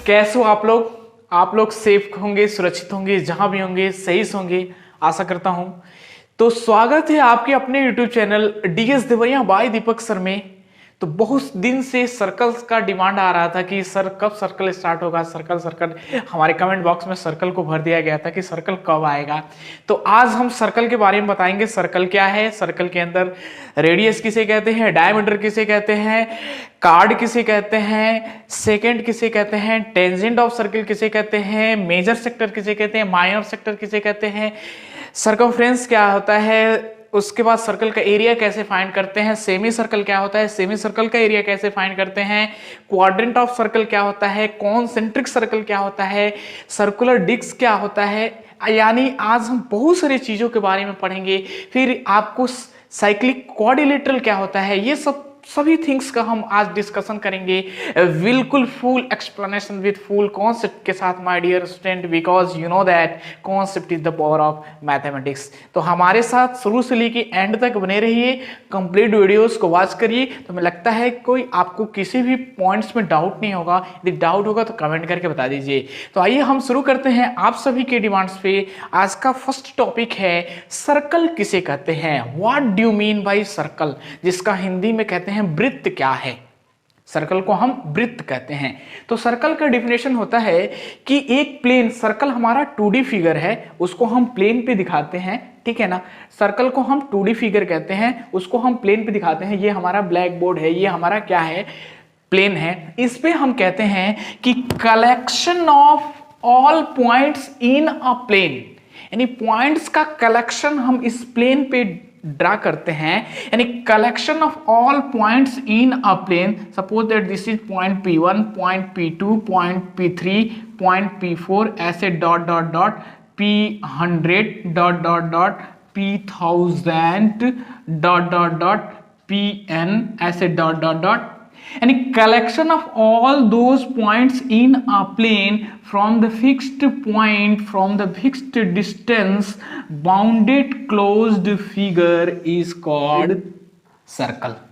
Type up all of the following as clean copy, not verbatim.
कैसे हो आप लोग सेफ होंगे, सुरक्षित होंगे, जहां भी होंगे सही से होंगे, आशा करता हूं। तो स्वागत है आपके अपने YouTube channel DS Deoria by Deepak sir में। तो बहुत दिन से सर्कल्स का डिमांड आ रहा था कि सर कब सर्कल स्टार्ट होगा, सर्कल हमारे कमेंट बॉक्स में सर्कल को भर दिया गया था कि सर्कल कब आएगा। तो आज हम सर्कल के बारे में बताएंगे। सर्कल क्या है, सर्कल के अंदर रेडियस किसे कहते हैं, डायमीटर किसे कहते हैं, कार्ड किसे कहते हैं, सेकेंड किसे कहते हैं, टेंजेंट ऑफ सर्कल किसे कहते हैं, मेजर सेक्टर किसे कहते हैं, माइनर सेक्टर किसे कहते हैं, सर्कमफ्रेंस क्या होता है, उसके बाद सर्कल का एरिया कैसे फाइंड करते हैं, सेमी सर्कल क्या होता है, सेमी सर्कल का एरिया कैसे फाइंड करते हैं, क्वाड्रेंट ऑफ सर्कल क्या होता है, कॉन्सेंट्रिक सर्कल क्या होता है, सर्कुलर डिस्क क्या होता है। यानी आज हम बहुत सारी चीजों के बारे में पढ़ेंगे। फिर आपको साइक्लिक क्वाड्रिलेटरल क्या होता है, ये सभी थिंग्स का हम आज डिस्कशन करेंगे। बिल्कुल full explanation with full concept के साथ my dear student, because you know that concept is the power of mathematics. तो हमारे साथ शुरू से लेके एंड तक बने रहिए, कंप्लीट वीडियोस को वॉच करिए। तो हमें लगता है कोई आपको किसी भी पॉइंट्स में डाउट नहीं होगा। यदि डाउट होगा तो कमेंट करके बता दीजिए। तो आइए हम शुरू करते हैं आप सभी के डिमांड्स पे। आज का फर्स्ट टॉपिक है सर्कल किसे कहते हैं, what do you mean by circle, जिसका हिंदी में कहते हैं वृत्त क्या है। सर्कल को हम वृत्त कहते हैं। तो सर्कल का डिफिनेशन होता है कि एक प्लेन, सर्कल हमारा 2D फिगर है, उसको हम प्लेन पे दिखाते हैं, ठीक है ना। सर्कल को हम 2D फिगर कहते हैं, उसको हम प्लेन पे दिखाते हैं। ये हमारा ब्लैक बोर्ड है, ये हमारा क्या है, प्लेन है। इस पे हम कहते हैं कि collection of all points in a plane, यानी पॉइंट्स का कलेक्शन हम इस प्लेन पे ड्रा करते हैं, यानी collection of all points in a plane. Suppose that this is point P1, point P2, point P3, point P4, ऐसे dot dot dot P100 dot dot dot P1000 dot dot dot Pn, ऐसे dot dot dot, यानी collection of all those points in a plane from the fixed point, from the fixed distance, bounded closed figure is called circle।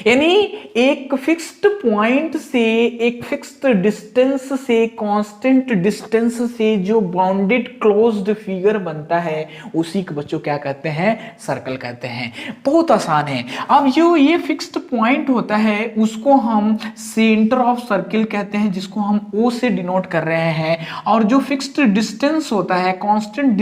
यानी एक fixed point से, एक fixed distance से, constant distance से जो bounded closed figure बनता है, उसी को बच्चों क्या कहते हैं, सर्कल कहते हैं। बहुत आसान है। अब जो ये फिक्स्ड पॉइंट होता है उसको हम सेंटर ऑफ सर्किल कहते हैं, जिसको हम O से डिनोट कर रहे हैं। और जो फिक्स्ड डिस्टेंस होता है, कांस्टेंट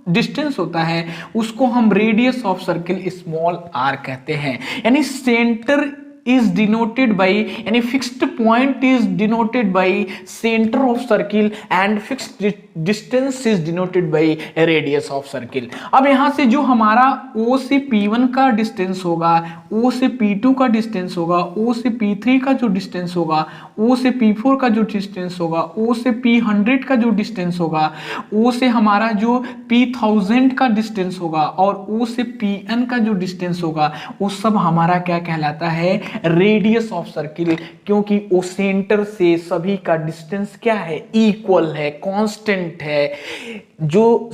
डिस्टेंस होता है, उसको हम radius of circle small r कहते हैं। यानी सेंटर is denoted by, यानी fixed point is denoted by center of circle and fixed distance is denoted by radius of circle। अब यहां से जो हमारा O से P1 का डिस्टेंस होगा, O से P2 का डिस्टेंस होगा, O से P3 का जो डिस्टेंस होगा, O से P4 का जो डिस्टेंस होगा, O से P100 का जो डिस्टेंस होगा, O से हमारा जो P1000 का डिस्टेंस होगा और O से Pn का जो डिस्टेंस होगा, वो सब हमारा क्या कहलाता है, रेडियस ऑफ सर्किल। क्योंकि वो सेंटर से सभी का डिस्टेंस क्या है, इक्वल है, कांस्टेंट है। जो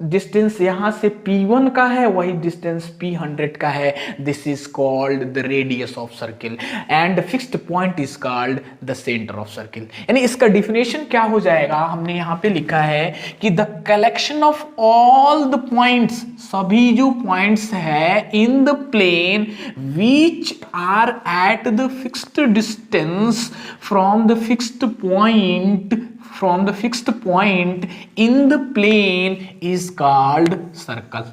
डिस्टेंस यहां से P1 का है वही डिस्टेंस P100 का है। This is called the radius of circle and fixed point is called the centre of circle. यानी इसका डिफिनेशन क्या हो जाएगा, हमने यहां पे लिखा है कि the collection of all the points, सभी जो पॉइंट्स है in the plane which are at the fixed distance from the fixed point, from the fixed point in the plane is called circle।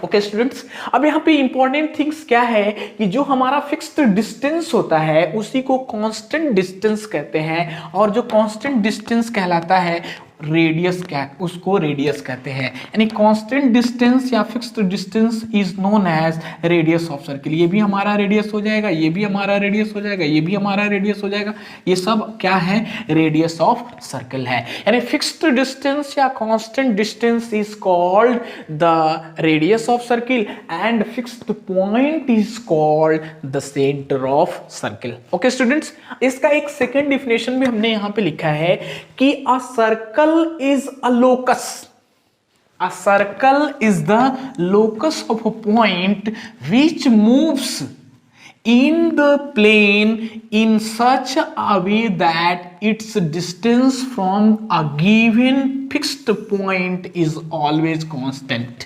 Okay students, अब यहाँ पे important things क्या है कि जो हमारा फिक्स्ड डिस्टेंस होता है उसी को कांस्टेंट डिस्टेंस कहते हैं, और जो कांस्टेंट डिस्टेंस कहलाता है रेडियस, क्या उसको रेडियस कहते हैं। यानी कांस्टेंट डिस्टेंस या fixed distance is known as radius of circle. ये भी हमारा रेडियस हो जाएगा, ये भी हमारा रेडियस हो जाएगा, ये भी हमारा रेडियस हो जाएगा। ये सब क्या है, रेडियस ऑफ सर्किल है। यानी फिक्स्ड डिस्टेंस या constant distance is called the radius of circle and fixed point is called the centre of circle. Okay students, इसका एक सेकेंड डिफिनेशन भी हमने यहां पे लिखा है कि a circle is a locus। A circle is the locus of a point which moves in the plane in such a way that its distance from a given fixed point is always constant।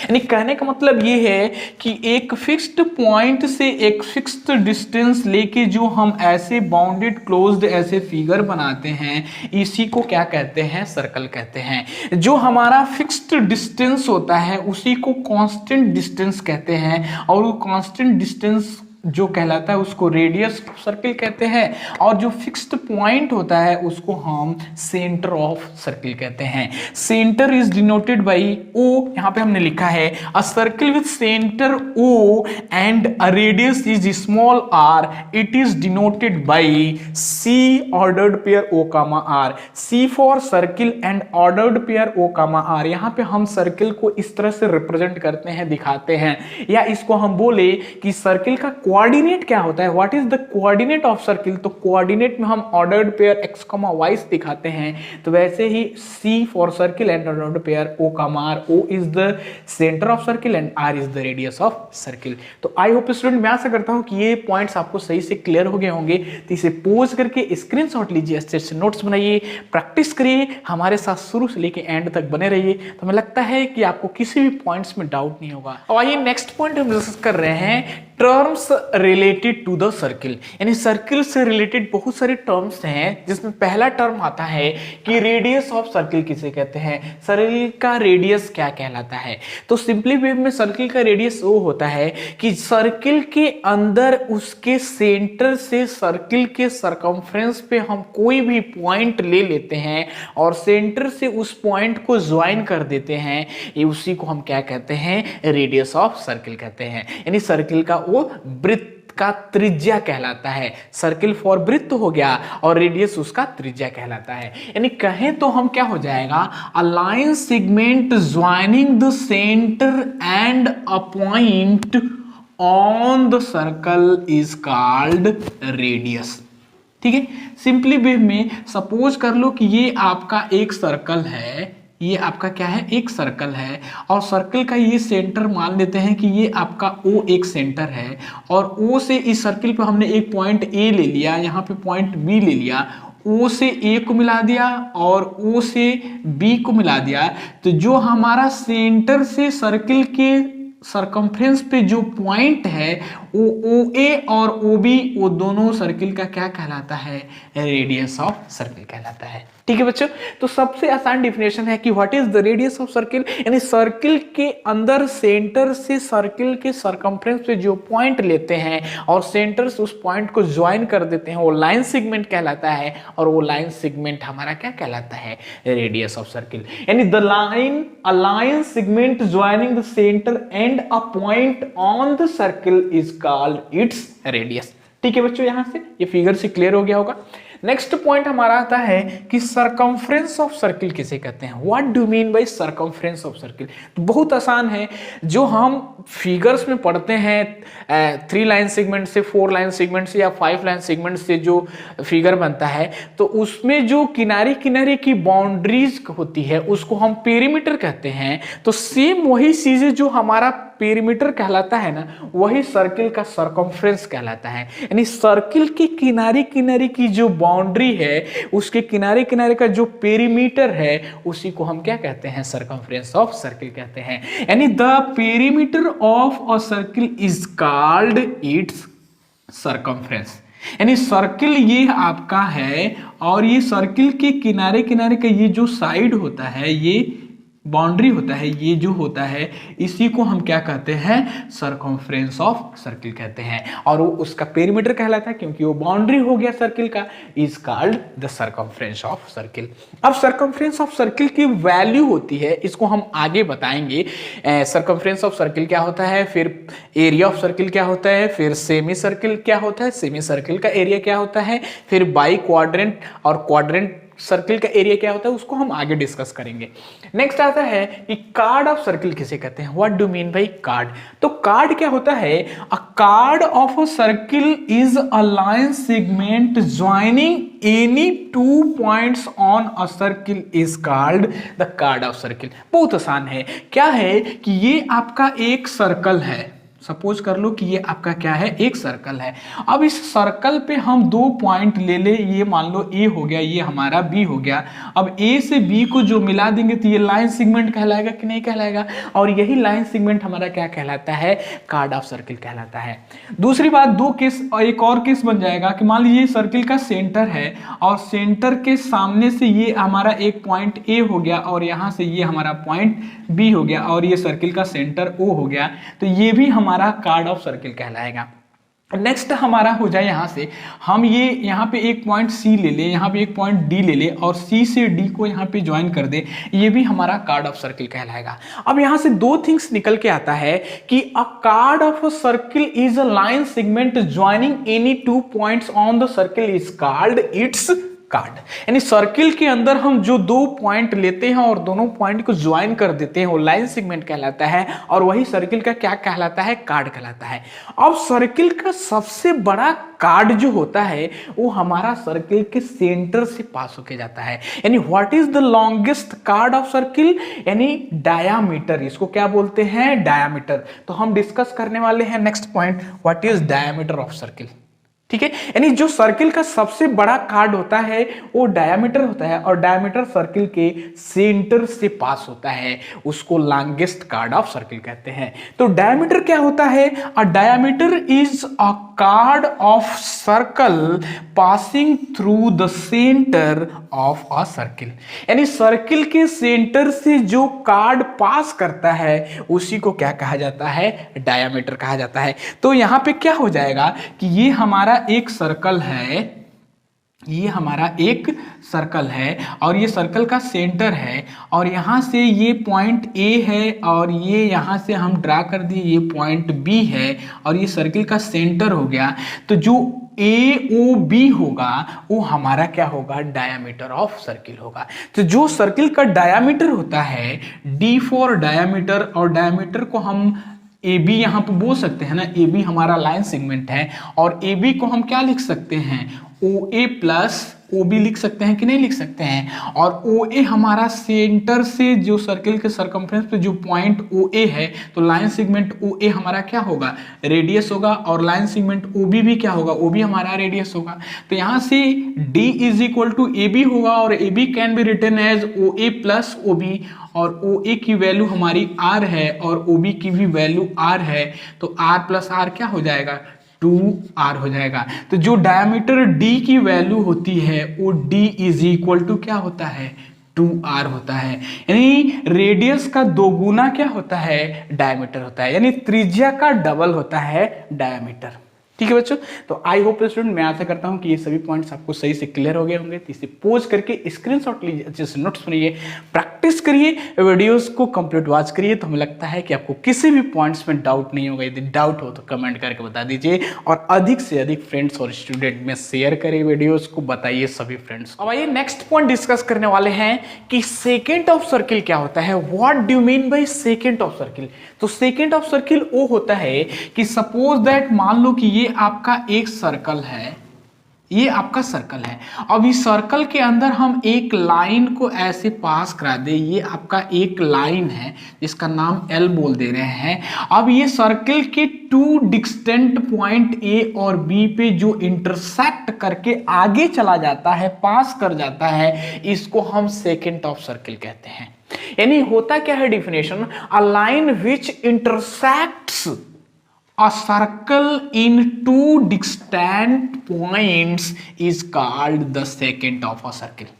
यानी कहने का मतलब ये है कि एक fixed point से एक फिक्स्ड डिस्टेंस लेके जो हम ऐसे बाउंडेड क्लोज्ड ऐसे फिगर बनाते हैं, इसी को क्या कहते हैं, सर्कल कहते हैं। जो हमारा फिक्स्ड डिस्टेंस होता है उसी को कांस्टेंट डिस्टेंस कहते हैं, और वो कांस्टेंट डिस्टेंस जो कहलाता है उसको रेडियस ऑफ सर्किल कहते हैं, और जो फिक्स्ड पॉइंट होता है उसको हम सेंटर ऑफ सर्किल कहते हैं। Centre is denoted by O, यहां पे हमने लिखा है a circle with centre O and a radius is small r, it is denoted by C ordered pair O comma r. C for circle and ordered pair O comma r. यहां पे हम circle को इस तरह से represent करते हैं, दिखाते हैं, या इसको हम बोले कि सर्किल का कोऑर्डिनेट क्या होता है, what is the coordinate of circle. तो कोऑर्डिनेट में हम ऑर्डर्ड पेयर x, y दिखाते हैं। तो वैसे ही C for circle and ordered pair O, R, O is the centre of circle and R is the radius of circle. तो I hope student, मैं आशा करता हूं कि ये पॉइंट्स आपको सही से क्लियर हो गए होंगे। तो इसे पोज करके स्क्रीनशॉट लीजिए, अच्छे से नोट्स बनाइए, प्रैक्टिस करिए, हमारे साथ शुरू से लेके एंड तक बने रहिए। तो हमें लगता है कि आपको किसी भी पॉइंट्स में डाउट नहीं होगा। और आइए नेक्स्ट पॉइंट हम डिस्कस कर रहे हैं, terms related to the circle. यानी सर्किल से रिलेटेड बहुत सारे टर्म्स हैं, जिसमें पहला टर्म आता है कि रेडियस ऑफ सर्किल किसे कहते हैं, सर्किल का रेडियस क्या कहलाता है। तो सिंपली वे में सर्किल का रेडियस वो होता है कि सर्किल के अंदर उसके सेंटर से सर्किल के सरकमफ्रेंस पे हम कोई भी पॉइंट ले लेते हैं और सेंटर से उस पॉइंट को ज्वाइन कर देते हैं, ये उसी को हम क्या कहते हैं, रेडियस ऑफ सर्किल कहते हैं। यानी सर्किल का वो वृत्त का त्रिज्या कहलाता है। सर्किल फॉर वृत्त हो गया और रेडियस उसका त्रिज्या कहलाता है। यानी कहें तो हम क्या हो जाएगा, a line segment joining the centre and a point on the circle is called radius. ठीक है, सिंपली वे में सपोज कर लो कि ये आपका एक सर्कल है, ये आपका क्या है, एक सर्कल है, और सर्कल का ये सेंटर मान लेते हैं कि ये आपका O एक सेंटर है, और O से इस सर्कल पे हमने एक पॉइंट A ले लिया, यहाँ पे पॉइंट B ले लिया, O से A को मिला दिया और O से B को मिला दिया। तो जो हमारा सेंटर से सर्कल के सरकमफ्रेंस पे जो पॉइंट है वो OA और OB, वो दोनों सर्किल का क्या कहलाता है, रेडियस ऑफ सर्किल कहलाता है। ठीक है बच्चों, तो सबसे आसान डिफिनेशन है कि what is the radius of circle. यानी सर्किल के अंदर सेंटर से सर्किल के सरकमफ्रेंस पे जो पॉइंट लेते हैं और सेंटर से उस पॉइंट को ज्वाइन कर देते हैं, वो लाइन सेगमेंट कहलाता है, और वो लाइन सेगमेंट हमारा क्या कहलाता है, रेडियस ऑफ सर्किल। यानी the line, a line segment joining the centre and a point on the circle is called its radius. ठीक है बच्चों, यहां से ये फिगर से क्लियर हो गया होगा। नेक्स्ट पॉइंट हमारा आता है कि सरकमफ्रेंस ऑफ सर्किल किसे कहते हैं, what do mean bye circumference of circle. तो बहुत आसान है, जो हम फिगर्स में पढ़ते हैं 3 लाइन सेगमेंट से, 4 लाइन सेगमेंट से या 5 लाइन सेगमेंट से जो फिगर बनता है, तो उसमें जो किनारे किनारे की बाउंड्रीज होती है उसको हम पेरीमीटर कहते हैं। तो सेम वही चीजें जो हमारा पेरीमीटर कहलाता है ना, वही सर्किल का सरकमफ्रेंस कहलाता है। यानी सर्किल के किनारे किनारे की जो बाउंड्री है, उसके किनारे किनारे का जो पेरीमीटर है, उसी को हम क्या कहते हैं, सरकमफ्रेंस ऑफ सर्किल कहते हैं। यानी the perimeter of a circle is called its circumference. यानी सर्किल ये आपका है, और ये सर्किल के किनारे किनारे का ये जो साइड होता है, ये बाउंड्री होता है, ये जो होता है, इसी को हम क्या कहते हैं, सरकमफ्रेंस ऑफ सर्किल कहते हैं। और वो उसका पेरीमीटर कहलाता है क्योंकि वो बाउंड्री हो गया सर्किल का, is called the circumference of circle. अब सरकमफ्रेंस ऑफ सर्किल की वैल्यू होती है, इसको हम आगे बताएंगे। सरकमफ्रेंस ऑफ सर्किल क्या होता है, फिर एरिया ऑफ सर्किल क्या होता है, फिर सेमी सर्किल क्या होता है, सेमी सर्किल का एरिया क्या होता है, फिर बाई क्वाड्रेंट और क्वाड्रेंट सर्किल का एरिया क्या होता है, उसको हम आगे डिस्कस करेंगे। नेक्स्ट आता है कि कार्ड ऑफ सर्किल किसे कहते हैं, what do mean bye card. तो कार्ड क्या होता है, अ chord of a circle is a line segment joining any 2 points on a circle is called the card of circle. बहुत आसान है, क्या है कि ये आपका एक सर्कल है, सपोज कर लो कि ये आपका क्या है, एक सर्कल है। अब इस सर्कल पे हम 2 पॉइंट ले ले, ये मान लो ए हो गया, ये हमारा बी हो गया। अब ए से बी को जो मिला देंगे तो ये लाइन सेगमेंट कहलाएगा कि नहीं कहलाएगा, और यही लाइन सेगमेंट हमारा क्या कहलाता है, कार्ड ऑफ सर्किल कहलाता है। दूसरी बात, दो केस और एक और केस बन जाएगा कि मान लीजिए सर्किल का सेंटर है और सेंटर के सामने से ये हमारा एक पॉइंट ए हो गया और यहां से ये हमारा पॉइंट बी हो गया और ये सर्किल का सेंटर ओ हो गया, तो ये भी हमारा कार्ड ऑफ सर्किल कहलाएगा। नेक्स्ट हमारा हो जाए यहां से, हम ये यहां पे एक पॉइंट सी ले ले, यहां पे एक पॉइंट डी ले ले और सी से डी को यहां पे ज्वाइन कर दे, ये भी हमारा कार्ड ऑफ सर्किल कहलाएगा। अब यहां से दो थिंग्स निकल के आता है कि अ chord of a circle is a line segment joining any 2 points on the circle is called its card. यानी सर्किल के अंदर हम जो 2 पॉइंट लेते हैं और दोनों पॉइंट को ज्वाइन कर देते हैं वो लाइन सेगमेंट कहलाता है, और वही सर्किल का क्या कहलाता है, कार्ड कहलाता है। अब सर्किल का सबसे बड़ा कार्ड जो होता है वो हमारा सर्किल के सेंटर से पास होके जाता है। यानी what is the longest card of circle, यानी डायामीटर, इसको क्या बोलते हैं, डायामीटर। तो हम डिस्कस करने वाले हैं next point, what is diameter of circle. ठीक है, यानी जो सर्किल का सबसे बड़ा कार्ड होता है वो डायामीटर होता है, और डायामीटर सर्किल के सेंटर से पास होता है, उसको लॉन्गेस्ट कार्ड ऑफ सर्किल कहते हैं। तो डायामीटर क्या होता है, a diameter is a chord of circle passing through the centre of a circle. यानी सर्किल के सेंटर से जो कार्ड पास करता है उसी को क्या कहा जाता है, डायामीटर कहा जाता है। तो यहां पे क्या हो जाएगा कि ये हमारा एक सर्कल है, ये हमारा एक सर्कल है और ये सर्कल का सेंटर है, और यहां से ये पॉइंट ए है और ये यहां से हम ड्रा कर दिए ये पॉइंट बी है और ये सर्किल का सेंटर हो गया। तो जो ए ओ बी होगा वो हमारा क्या होगा, डायामीटर ऑफ सर्किल होगा। तो जो सर्किल का डायामीटर होता है, डी फॉर डायामीटर, और डायामीटर को हम ए बी यहां पे बोल सकते हैं ना, ए बी हमारा लाइन सेगमेंट है, और ए बी को हम क्या लिख सकते हैं, ओ ए प्लस ओ बी लिख सकते हैं कि नहीं लिख सकते हैं। और ओ ए हमारा सेंटर से जो सर्किल के सरकमफ्रेंस पे जो पॉइंट ओ ए है, तो लाइन सेगमेंट ओ ए हमारा क्या होगा, रेडियस होगा, और लाइन सेगमेंट ओ बी भी क्या होगा, ओ बी हमारा रेडियस होगा। तो यहां से D is equal to A B होगा, और A B can be written as O A plus O B, और ओ ए की वैल्यू हमारी आर है और ओ बी की भी वैल्यू आर है, तो आर प्लस आर क्या हो जाएगा, 2r हो जाएगा। तो जो डायमीटर d की वैल्यू होती है वो d इज इक्वल टू क्या होता है, 2r होता है। यानी रेडियस का दोगुना क्या होता है, डायमीटर होता है, यानी त्रिज्या का डबल होता है डायमीटर। ठीक है बच्चों, तो आई होप स्टूडेंट, मैं आशा करता हूं कि ये सभी पॉइंट्स आपको सही से क्लियर हो गए होंगे। तो इसे पोज करके स्क्रीनशॉट लीजिए, अच्छे से नोट्स बनाइए, प्रैक्टिस करिए, वीडियोस को कंप्लीट वॉच करिए। तो हमें लगता है कि आपको किसी भी पॉइंट्स में डाउट नहीं होगा। यदि डाउट हो तो कमेंट करके बता दीजिए, और अधिक से अधिक फ्रेंड्स और स्टूडेंट में शेयर करिए वीडियोस को, बताइए सभी फ्रेंड्स। अब आइए नेक्स्ट पॉइंट डिस्कस करने वाले हैं कि सेकेंड ऑफ सर्किल क्या होता है। What do you mean by second of circle. तो सेकेंड ऑफ सर्किल वो होता है कि सपोज दैट, मान लो कि ये आपका एक सर्कल है, ये आपका सर्कल है। अब इस सर्कल के अंदर हम एक लाइन को ऐसे पास करा दे, ये आपका एक लाइन है जिसका नाम L बोल दे रहे हैं। अब ये सर्कल के 2 डिस्टेंट पॉइंट A और B पे जो इंटरसेक्ट करके आगे चला जाता है, पास कर जाता है, इसको हम सेकेंड ऑफ सर्किल कहते हैं। यानी होता क्या है definition, a line which intersects a circle in 2 distant points is called the secant of a circle।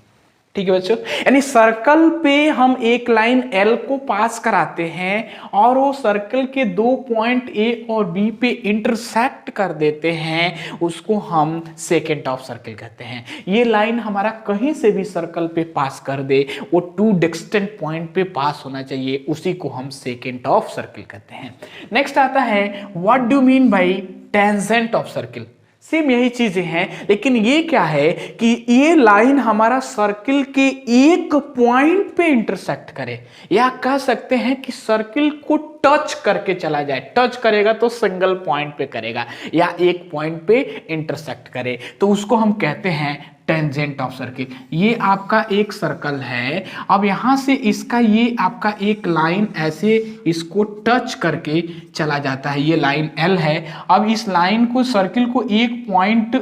ठीक है बच्चों, यानी सर्कल पे हम एक लाइन L को पास कराते हैं और वो सर्कल के 2 पॉइंट A और B पे इंटरसेक्ट कर देते हैं, उसको हम सेकेंड ऑफ सर्किल कहते हैं। ये लाइन हमारा कहीं से भी सर्कल पे पास कर दे, वो 2 डिस्टेंट पॉइंट पे पास होना चाहिए, उसी को हम सेकेंड ऑफ सर्किल कहते हैं। नेक्स्ट आता है, what do mean bye tangent of circle. Same यही चीजें हैं, लेकिन ये क्या है कि ये लाइन हमारा सर्किल के एक पॉइंट पे इंटरसेक्ट करे, या कह सकते हैं कि सर्किल को टच करके चला जाए। टच करेगा तो सिंगल पॉइंट पे करेगा, या एक पॉइंट पे इंटरसेक्ट करे, तो उसको हम कहते हैं टेंजेंट ऑफ सर्किल। ये आपका एक सर्कल है। अब यहां से इसका ये आपका एक लाइन ऐसे इसको टच करके चला जाता है, ये लाइन L है। अब इस लाइन को सर्किल को एक पॉइंट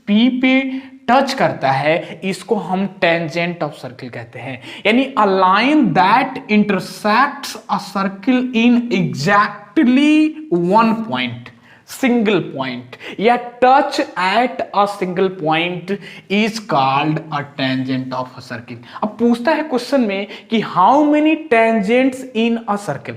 P पे टच करता है, इसको हम टेंजेंट ऑफ सर्किल कहते हैं। यानी a line that intersects a circle in exactly one point, single point, या touch at a single point is called a tangent of a circle. अब पूछता है क्वेश्चन में कि how many tangents in a circle.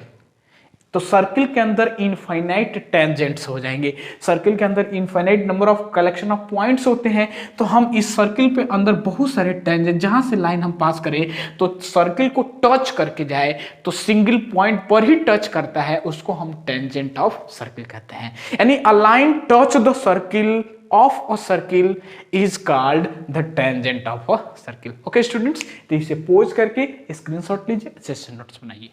तो circle के अंदर infinite tangents हो जाएंगे। सर्किल के अंदर infinite number of collection of points होते हैं। तो हम इस सर्किल पे अंदर बहुत सारे टेंजेंट, जहां से लाइन हम पास करें तो सर्किल को टच करके जाए, तो सिंगल पॉइंट पर ही टच करता है, उसको हम टेंजेंट ऑफ सर्किल कहते हैं। यानी a line touch the circle of a circle is called the tangent of a circle. Okay students, तो इसे पोज करके स्क्रीनशॉट लीजिए, सेशन नोट्स बनाइए।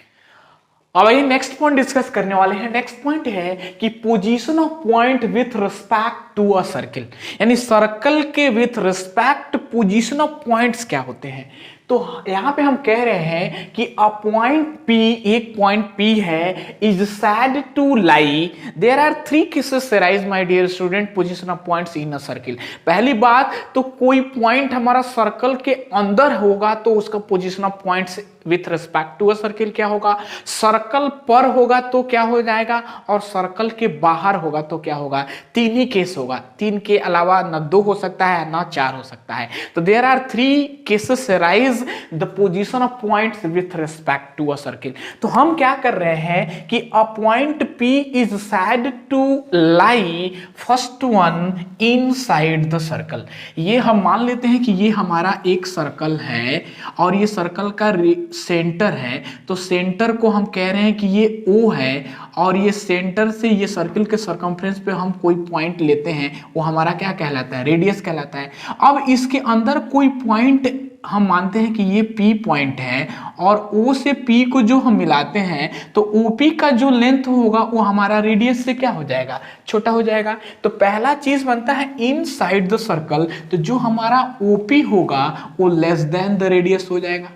अब आइए नेक्स्ट पॉइंट डिस्कस करने वाले हैं। नेक्स्ट पॉइंट है कि position of point with respect to a circle. यानी सर्कल के with respect position of points क्या होते हैं। तो यहां पे हम कह रहे हैं कि अ पॉइंट P, एक पॉइंट P है, is said to lie. There are three cases arise my dear student position of points in a circle. पहली बात तो कोई पॉइंट हमारा सर्कल के अंदर होगा तो उसका position of points with respect to a circle क्या होगा, सर्कल पर होगा तो क्या हो जाएगा, और सर्कल के बाहर होगा तो क्या होगा। तीन ही केस होगा, तीन के अलावा न दो हो सकता है न चार हो सकता है। तो there are three cases arise the position of points with respect to a circle. तो हम क्या कर रहे हैं कि a point P is said to lie first one inside the circle. ये हम मान लेते हैं कि ये हमारा एक सर्कल है और ये सर्कल का सेंटर है। तो सेंटर को हम कह रहे हैं कि ये O है, और ये सेंटर से ये सर्कल के सर्कमफ्रेंस पे हम कोई पॉइंट लेते हैं, वो हमारा क्या कहलाता है, रेडियस कहलाता है। अब इसके अंदर कोई पॉइंट हम मानते हैं कि ये P पॉइंट है, और O से P को जो हम मिलाते हैं तो OP का जो लेंथ होगा वो हमारा रेडियस से क्या हो जाएगा, छोटा हो जाएगा। तो पहला चीज बनता है इनसाइड द सर्कल, तो जो हमारा OP होगा वो लेस देन द रेडियस हो जाएगा,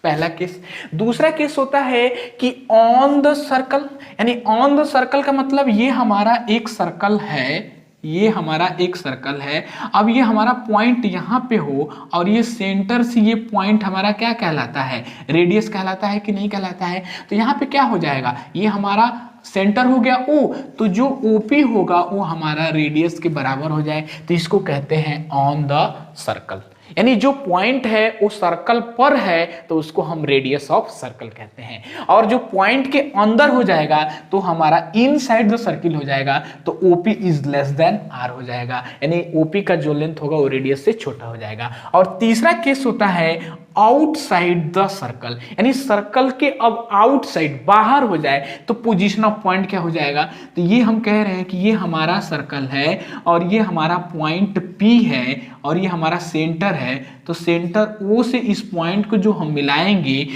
पहला केस। दूसरा केस होता है कि ऑन द सर्कल। यानी ऑन द सर्कल का मतलब ये हमारा एक सर्कल है, ये हमारा एक सर्कल है। अब ये हमारा पॉइंट यहां पे हो और ये सेंटर से ये पॉइंट हमारा क्या कहलाता है, रेडियस कहलाता है कि नहीं कहलाता है। तो यहां पे क्या हो जाएगा, ये हमारा सेंटर हो गया O, तो जो OP होगा वो हमारा रेडियस के बराबर हो जाए, तो इसको कहते हैं ऑन द सर्कल। यानी जो पॉइंट है वो सर्कल पर है तो उसको हम रेडियस ऑफ सर्कल कहते हैं, और जो पॉइंट के अंदर हो जाएगा तो हमारा इनसाइड द सर्किल हो जाएगा, तो OP is less than R हो जाएगा। यानी OP का जो लेंथ होगा वो रेडियस से छोटा हो जाएगा। और तीसरा केस होता है आउटसाइड द सर्कल। यानी सर्कल के अब आउटसाइड, बाहर हो जाए तो पोजीशन ऑफ पॉइंट क्या हो जाएगा। तो ये हम कह रहे हैं कि ये हमारा सर्कल है और ये हमारा पॉइंट P है और ये हमारा सेंटर है। तो सेंटर O से इस पॉइंट को जो हम मिलाएंगे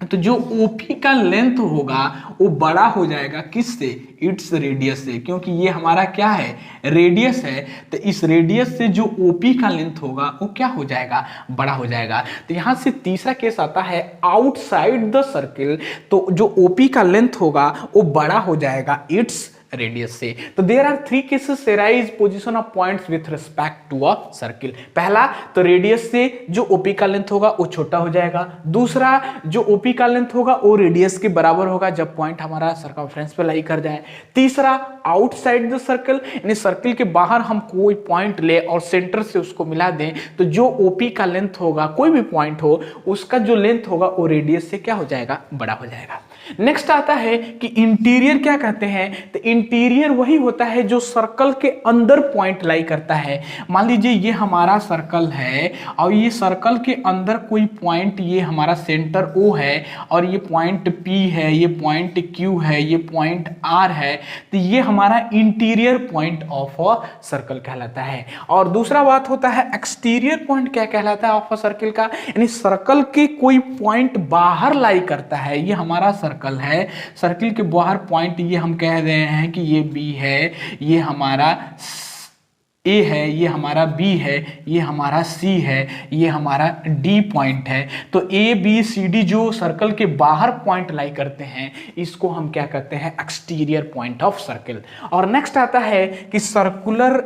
तो जो OP का लेंथ होगा वो बड़ा हो जाएगा, किससे, इट्स रेडियस से, क्योंकि ये हमारा क्या है, रेडियस है। तो इस रेडियस से जो OP का लेंथ होगा वो क्या हो जाएगा, बड़ा हो जाएगा। तो यहां से तीसरा केस आता है आउटसाइड द सर्किल, तो जो OP का लेंथ होगा वो बड़ा हो जाएगा इट्स रेडियस से। तो there are three cases arise position of points with respect to a circle. पहला तो रेडियस से जो OP का लेंथ होगा वो छोटा हो जाएगा। दूसरा जो OP का लेंथ होगा वो रेडियस के बराबर होगा जब पॉइंट हमारा सर्कमफ्रेंस पे लाई कर जाए। तीसरा आउटसाइड द सर्कल, यानी सर्किल के बाहर हम कोई पॉइंट ले और सेंटर से उसको मिला दें तो जो OP का लेंथ होगा, कोई भी पॉइंट हो, उसका जो लेंथ होगा वो रेडियस से क्या हो जाएगा, बड़ा हो जाएगा। नेक्स्ट आता है कि इंटीरियर क्या कहते हैं। तो इंटीरियर वही होता है जो सर्कल के अंदर पॉइंट लाई करता है। मान लीजिए ये हमारा सर्कल है और ये सर्कल के अंदर कोई पॉइंट, ये हमारा सेंटर O है और ये पॉइंट P है, ये पॉइंट Q है, ये पॉइंट R है। तो ये हमारा interior point of a circle कहलाता है। और दूसरा बात होता है एक्सटीरियर पॉइंट क्या कहलाता है ऑफ अ सर्किल का, यानी सर्कल के कोई पॉइंट बाहर लाई करता है। ये हमारा सर्कल है, सर्किल के बाहर पॉइंट ये हम कह रहे हैं कि ये B है, ये हमारा ए है, ये हमारा बी है, ये हमारा सी है, ये हमारा डी पॉइंट है। तो ए बी सी डी जो सर्कल के बाहर पॉइंट लाई करते हैं इसको हम क्या कहते हैं, एक्सटीरियर पॉइंट ऑफ सर्कल। और नेक्स्ट आता है कि सर्कुलर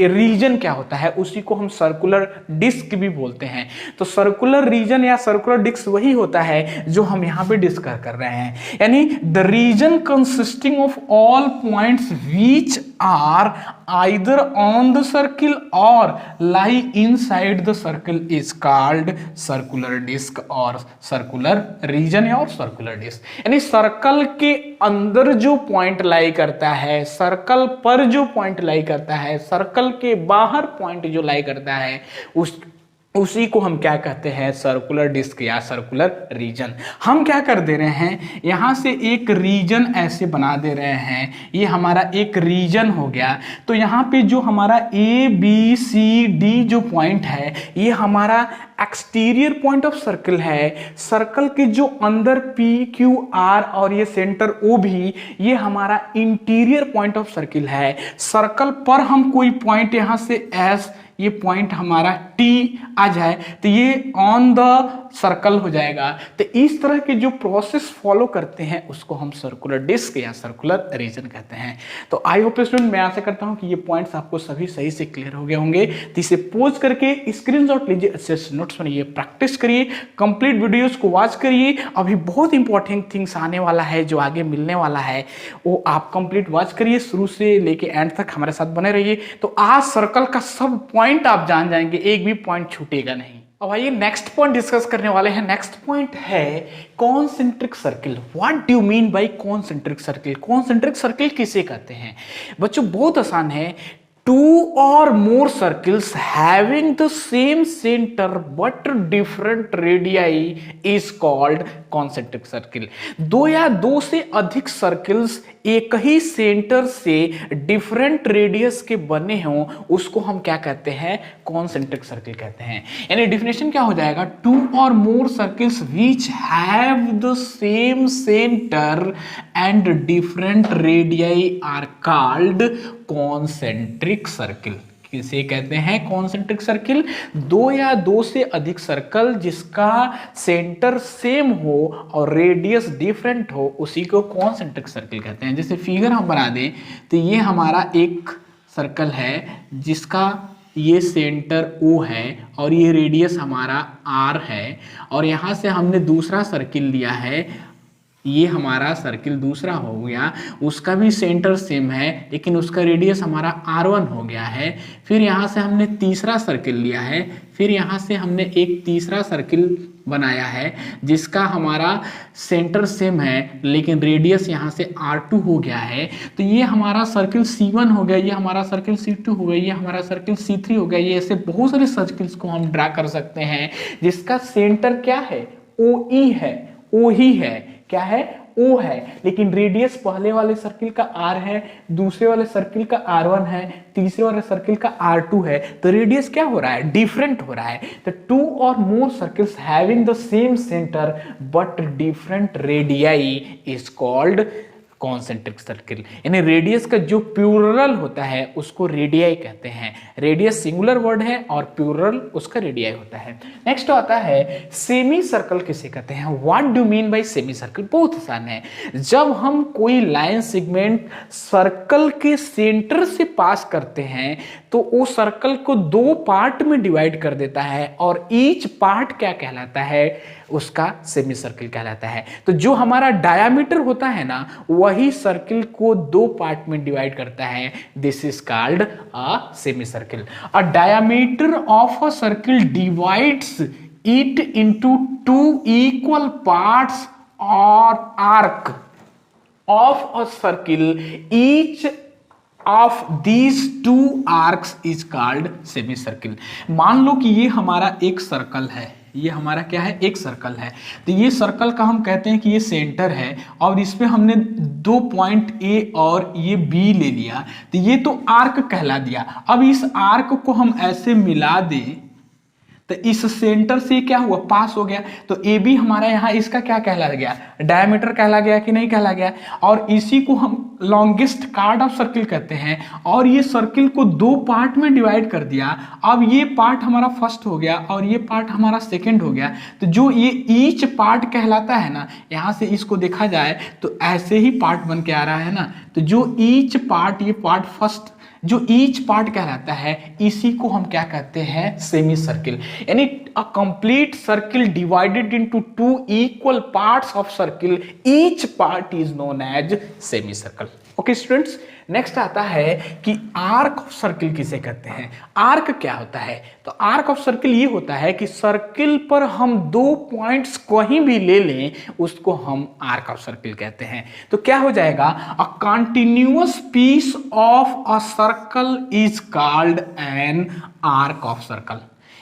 रीजन क्या होता है, उसी को हम सर्कुलर डिस्क भी बोलते हैं। तो सर्कुलर रीजन या सर्कुलर डिस्क वही होता है जो हम यहाँ पे डिस्कस कर रहे हैं, यानी the region consisting of all points which are either on the circle or lie inside the circle is called circular disc और circular region या और circular disc। यानी सर्कल के अंदर जो पॉइंट लाई करता है, सर्कल पर जो पॉइंट लाई करता है, सर्कल के बाहर पॉइंट जो लाई करता है उसी को हम क्या कहते हैं, सर्कुलर डिस्क या सर्कुलर रीजन। हम क्या कर दे रहे हैं, यहां से एक रीजन ऐसे बना दे रहे हैं, ये हमारा एक रीजन हो गया। तो यहाँ पे जो हमारा ए बी सी डी जो पॉइंट है ये हमारा एक्सटीरियर पॉइंट ऑफ सर्कल है। सर्कल के जो अंदर पी क्यू आर और ये सेंटर ओ भी, ये हमारा इंटीरियर पॉइंट ऑफ सर्कल है। सर्कल पर हम कोई पॉइंट यहां से एस, ये पॉइंट हमारा टी आ जाए तो ये ऑन द सर्कल हो जाएगा। तो इस तरह के जो प्रोसेस फॉलो करते हैं उसको हम सर्कुलर डिस्क या सर्कुलर रीजन कहते हैं। तो आई होप स्टूडेंट, मैं आशा करता हूं कि ये पॉइंट्स आपको सभी सही से क्लियर हो गए होंगे। तो इसे पोज करके स्क्रीनशॉट लीजिए, अच्छे से नोट्स बनाइए, प्रैक्टिस करिए, कंप्लीट वीडियोस को वॉच करिए। अभी बहुत इंपॉर्टेंट थिंग्स आने वाला है जो आगे मिलने वाला है, वो आप कंप्लीट वॉच करिए, शुरू से लेके एंड तक हमारे साथ बने रहिए। तो आज सर्कल का सब पॉइंट आप जान जाएंगे, एक भी पॉइंट छूटेगा नहीं। अब आइए नेक्स्ट पॉइंट डिस्कस करने वाले हैं। नेक्स्ट पॉइंट है concentric circle. What do you mean by concentric circle? Concentric circle किसे कहते हैं बच्चों? बहुत आसान है। Two or more circles having the same center but different radii is called concentric circle। दो या दो से अधिक सर्कल्स एक ही सेंटर से डिफरेंट रेडियस के बने हों उसको हम क्या कहते हैं, कॉन्सेंट्रिक सर्किल कहते हैं। यानी डेफिनेशन क्या हो जाएगा, two or more circles which have the same centre and different radii are called concentric circle. किसे कहते हैं, कॉन्सेंट्रिक सर्किल। दो या दो से अधिक सर्कल जिसका सेंटर सेम हो और रेडियस डिफरेंट हो उसी को कॉन्सेंट्रिक सर्किल कहते हैं। जैसे फिगर हम बना दें तो ये हमारा एक सर्कल है जिसका ये सेंटर O है और ये रेडियस हमारा R है, और यहाँ से हमने दूसरा सर्किल लिया है, ये हमारा सर्किल दूसरा हो गया, उसका भी सेंटर सेम है लेकिन उसका रेडियस हमारा R1 हो गया है। फिर यहाँ से हमने तीसरा सर्किल लिया है, फिर यहाँ से हमने एक तीसरा सर्किल बनाया है जिसका हमारा सेंटर सेम है लेकिन रेडियस यहाँ से R2 हो गया है। तो ये हमारा सर्किल C1 हो गया, ये हमारा सर्किल C2 हो गया, ये हमारा सर्किल C3 हो गया। ये ऐसे बहुत सारे सर्किल्स को हम ड्रा कर सकते हैं जिसका सेंटर क्या है, OE है, O ही है, क्या है, O है, लेकिन रेडियस पहले वाले सर्किल का R है, दूसरे वाले सर्किल का R1 है, तीसरे वाले सर्किल का R2 है। तो रेडियस क्या हो रहा है, डिफरेंट हो रहा है। तो two or more circles having the same centre but different radii is called concentric circle. यानी रेडियस का जो प्लूरल होता है उसको रेडियाई कहते हैं। रेडियस सिंगुलर वर्ड है और प्लूरल उसका रेडियाई होता है। नेक्स्ट आता है सेमी सर्कल किसे कहते हैं। What do mean bye semi circle? बहुत आसान है। जब हम कोई लाइन सेगमेंट सर्कल के सेंटर से पास करते हैं तो वो सर्कल को दो पार्ट में डिवाइड कर देता है और ईच पार्ट क्या कहलाता है, उसका सेमी सर्किल कहलाता है। तो जो हमारा डायामीटर होता है ना वही सर्किल को दो पार्ट में डिवाइड करता है। This is called a semi circle. A diameter of a circle divides it into two equal parts और arc of a circle each of these two arcs is called semi circle. मान लो कि ये हमारा एक circle है, ये हमारा क्या है, एक सर्कल है। तो ये सर्कल का हम कहते हैं कि ये सेंटर है और इस पे हमने दो पॉइंट A और ये B ले लिया, तो ये तो आर्क कहला दिया। अब इस आर्क को हम ऐसे मिला दें तो इस सेंटर से क्या हुआ, पास हो गया। तो ए बी हमारा यहाँ इसका क्या कहला गया, डायमीटर कहला गया कि नहीं कहला गया। और इसी को हम लॉन्गेस्ट कार्ड ऑफ सर्किल कहते हैं। और ये सर्किल को दो पार्ट में डिवाइड कर दिया। अब ये पार्ट हमारा फर्स्ट हो गया और ये पार्ट हमारा सेकंड हो गया। तो जो ये ईच पार्ट कहलाता है ना, यहां से इसको देखा जाए तो ऐसे ही पार्ट बन के आ रहा है ना। तो जो ईच पार्ट, ये पार्ट फर्स्ट जो ईच पार्ट कहलाता है, इसी को हम क्या कहते हैं, सेमी सर्किल। यानी a complete circle divided into two equal parts of circle, each part is known as semicircle. Okay students, next आता है कि आर्क ऑफ सर्किल किसे कहते हैं। आर्क क्या होता है, तो आर्क ऑफ सर्किल ये होता है कि सर्किल पर हम दो पॉइंट्स कहीं भी ले लें, उसको हम आर्क ऑफ सर्किल कहते हैं। तो क्या हो जाएगा, a continuous piece of a circle is called an arc of circle.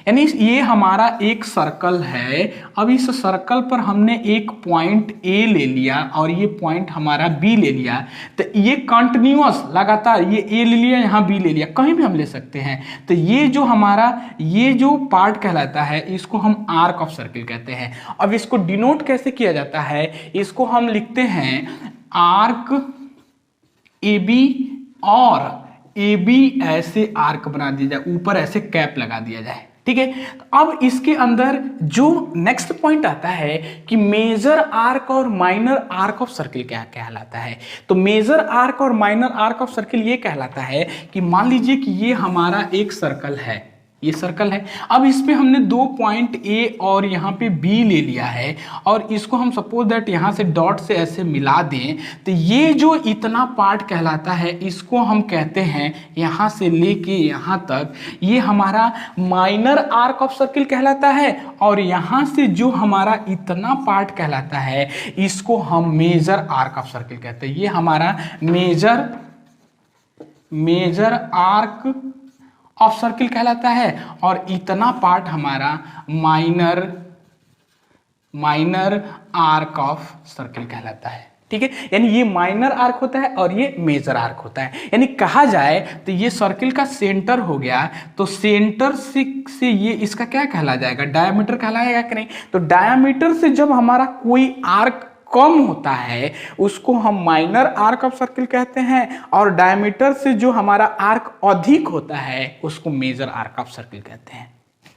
यानी ये हमारा एक सर्कल है। अब इस सर्कल पर हमने एक पॉइंट ए ले लिया और ये पॉइंट हमारा बी ले लिया। तो ये कंटिन्यूअस लगातार, ये ए ले लिया, यहाँ बी ले लिया, कहीं भी हम ले सकते हैं। तो ये जो हमारा ये जो पार्ट कहलाता है, इसको हम आर्क ऑफ सर्किल कहते हैं। अब इसको डिनोट कैसे किया जाता है, इसको हम लिखते हैं आर्क ए बी, और ए बी ऐसे आर्क बना दिया जाए, ऊपर ऐसे कैप लगा दिया जाए। ठीक है, तो अब इसके अंदर जो नेक्स्ट पॉइंट आता है कि मेजर आर्क और माइनर आर्क ऑफ सर्किल क्या कहलाता है। तो मेजर आर्क और माइनर आर्क ऑफ सर्किल ये कहलाता है कि मान लीजिए कि ये हमारा एक सर्कल है, ये सर्कल है। अब इसमें हमने दो पॉइंट ए और यहाँ पे बी ले लिया है, और इसको हम सपोज दैट यहाँ से डॉट से ऐसे मिला दें, तो ये जो इतना पार्ट कहलाता है, इसको हम कहते हैं यहाँ से लेके यहाँ तक, ये हमारा माइनर आर्क ऑफ सर्किल कहलाता है। और यहाँ से जो हमारा इतना पार्ट कहलाता है, इसको हम मेजर आर्क ऑफ सर्किल कहते हैं। ये हमारा मेजर आर्क ऑफ सर्किल कहलाता है, और इतना पार्ट हमारा माइनर आर्क ऑफ सर्किल कहलाता है। ठीक है, यानी ये माइनर आर्क होता है और ये मेजर आर्क होता है। यानी कहा जाए तो ये सर्किल का सेंटर हो गया, तो सेंटर से ये इसका क्या कहला जाएगा, डायमीटर कहलाएगा कि नहीं। तो डायमीटर से जब हमारा कोई आर्क कम होता है, उसको हम माइनर आर्क ऑफ सर्किल कहते हैं, और डायमीटर से जो हमारा आर्क अधिक होता है, उसको मेजर आर्क ऑफ सर्किल कहते हैं।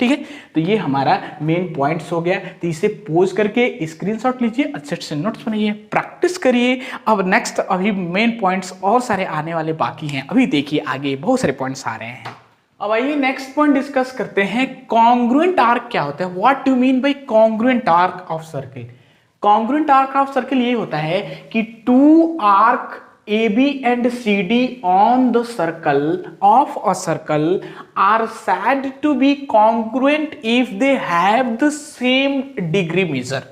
ठीक है, तो ये हमारा मेन पॉइंट्स हो गया। तो इसे पोज करके स्क्रीनशॉट लीजिए, अच्छे से नोट्स बनाइए, प्रैक्टिस करिए। अब नेक्स्ट अभी मेन पॉइंट्स और सारे आने वाले बाकी हैं, अभी देखिए आगे बहुत सारे पॉइंट्स आ रहे हैं। अब आइए नेक्स्ट पॉइंट डिस्कस करते हैं, कॉन्ग्रुएंट आर्क क्या होता है, what do mean by congruent arc of circle. Congruent arc of circle ये होता है कि two arc AB and CD on the circle of a circle are said to be congruent if they have the same degree measure।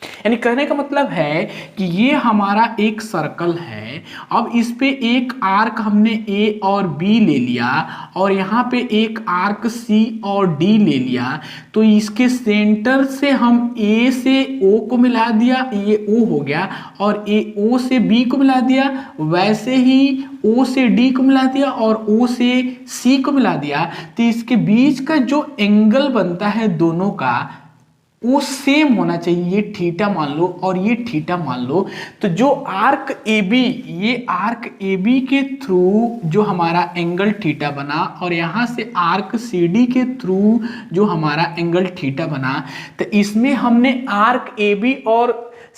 यानी कहने का मतलब है कि ये हमारा एक सर्कल है। अब इस पे एक आर्क हमने ए और बी ले लिया, और यहाँ पे एक आर्क सी और डी ले लिया। तो इसके सेंटर से हम ए से ओ को मिला दिया, ये ओ हो गया, और ए ओ से बी को मिला दिया, वैसे ही ओ से डी को मिला दिया और ओ से सी को मिला दिया। तो इसके बीच का जो एंगल बनता है दोनों का, वो सेम होना चाहिए। ये थीटा मान लो और ये थीटा मान लो। तो जो आर्क AB, ये आर्क AB के थ्रू जो हमारा एंगल थीटा बना, और यहाँ से आर्क CD के थ्रू जो हमारा एंगल थीटा बना, तो इसमें हमने आर्क AB और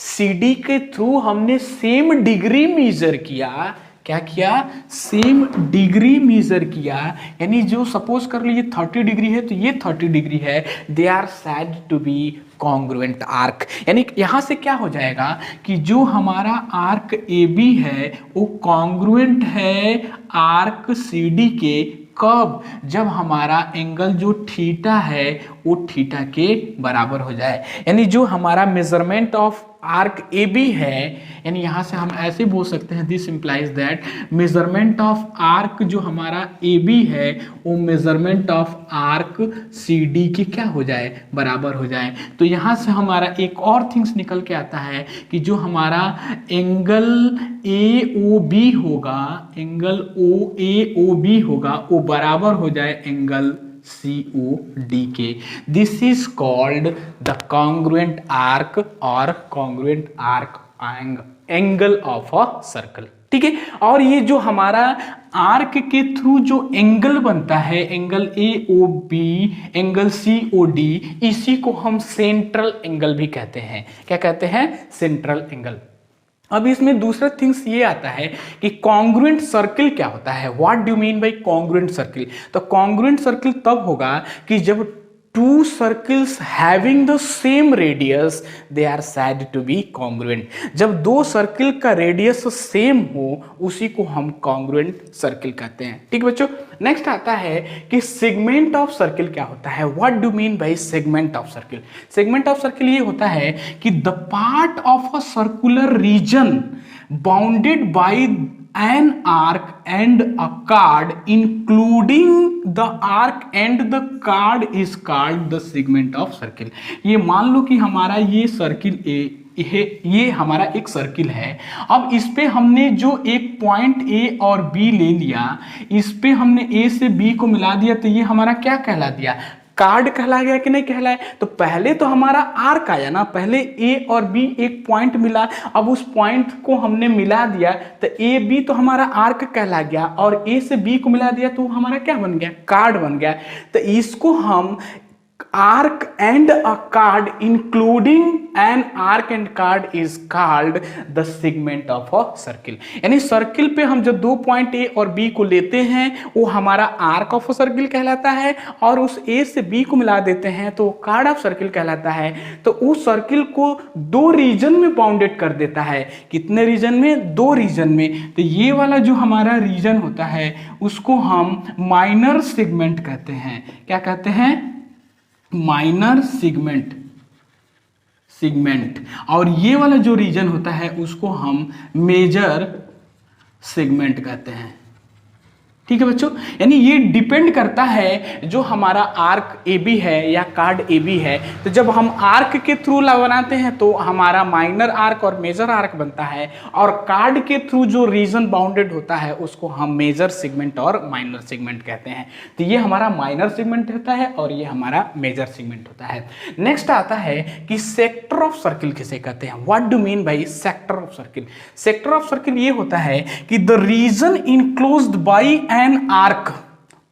CD के थ्रू हमने सेम डिग्री मेजर किया। क्या किया, सेम डिग्री मेजर किया। यानी जो सपोज कर लीजिए 30 डिग्री है, तो ये 30 डिग्री है। They are said to be congruent arc. यानी यहां से क्या हो जाएगा कि जो हमारा आर्क AB है, वो कॉन्ग्रुएंट है आर्क CD के। कब, जब हमारा एंगल जो थीटा है वो थीटा के बराबर हो जाए। यानी जो हमारा मेजरमेंट ऑफ आर्क AB है, यानी यहां से हम ऐसे बोल सकते हैं, this implies that measurement of arc जो हमारा AB है, वो मेजरमेंट ऑफ आर्क CD के क्या हो जाए, बराबर हो जाए। तो यहां से हमारा एक और थिंग्स निकल के आता है कि जो हमारा एंगल AOB होगा, एंगल OAOB होगा, वो बराबर हो जाए एंगल COD के। This is called the congruent arc और congruent arc angle of a circle. ठीक है, और ये जो हमारा आर्क के थ्रू जो एंगल बनता है, एंगल AOB, एंगल COD, इसी को हम सेंट्रल एंगल भी कहते हैं। क्या कहते हैं? Central angle. अब इसमें दूसरा थिंग्स ये आता है कि कॉन्ग्रुएंट सर्किल क्या होता है। What do mean by congruent circle? तो कॉन्ग्रुएंट सर्किल तब होगा कि जब two circles having the same radius they are said to be congruent. जब दो सर्किल का रेडियस सेम हो उसी को हम कॉन्ग्रुएंट सर्किल कहते हैं। ठीक बच्चों, नेक्स्ट आता है कि सेगमेंट ऑफ सर्किल क्या होता है। What do mean bye segment of circle? Segment of circle ये होता है कि the part of a circular region bounded by an arc and a chord including the arc and the chord is called the segment of circle। ये मान लो कि हमारा ये सर्किल ये हमारा एक सर्किल है। अब इस पे हमने जो एक पॉइंट A और B ले लिया, इस पे हमने A से B को मिला दिया, तो ये हमारा क्या कहला दिया? कार्ड कहला गया कि नहीं कहलाए? तो पहले तो हमारा आर्क आया ना, पहले A और B एक पॉइंट मिला, अब उस पॉइंट को हमने मिला दिया तो AB तो हमारा आर्क कहला गया, और A से B को मिला दिया तो हमारा क्या बन गया? कार्ड बन गया। तो इसको हम arc and a chord including an arc and chord is called the segment of a circle। यानी सर्किल पे हम जब दो पॉइंट A और B को लेते हैं वो हमारा आर्क ऑफ सर्किल कहलाता है, और उस A से B को मिला देते हैं तो कार्ड ऑफ सर्किल कहलाता है। तो उस सर्किल को दो रीजन में बाउंडेड कर देता है। कितने रीजन में? दो रीजन में। तो ये वाला जो हमारा रीजन होता है उसको हम माइनर सेगमेंट कहते हैं। क्या कहते हैं? Minor segment. और ये वाला जो रीजन होता है उसको हम मेजर सेगमेंट कहते हैं। ठीक है बच्चों, यानी ये डिपेंड करता है जो हमारा आर्क AB है या कार्ड AB है, तो जब हम आर्क के थ्रू बनाते हैं तो हमारा माइनर आर्क और मेजर आर्क बनता है, और कार्ड के थ्रू जो रीजन बाउंडेड होता है उसको हम मेजर सेगमेंट और माइनर सेगमेंट कहते हैं। तो ये हमारा माइनर सेगमेंट होता है और ये हमारा मेजर सेगमेंट होता है। नेक्स्ट आता है कि सेक्टर ऑफ सर्किल किसे कहते हैं। What do mean by sector of circle? Sector of circle ये होता है कि the region enclosed by an arc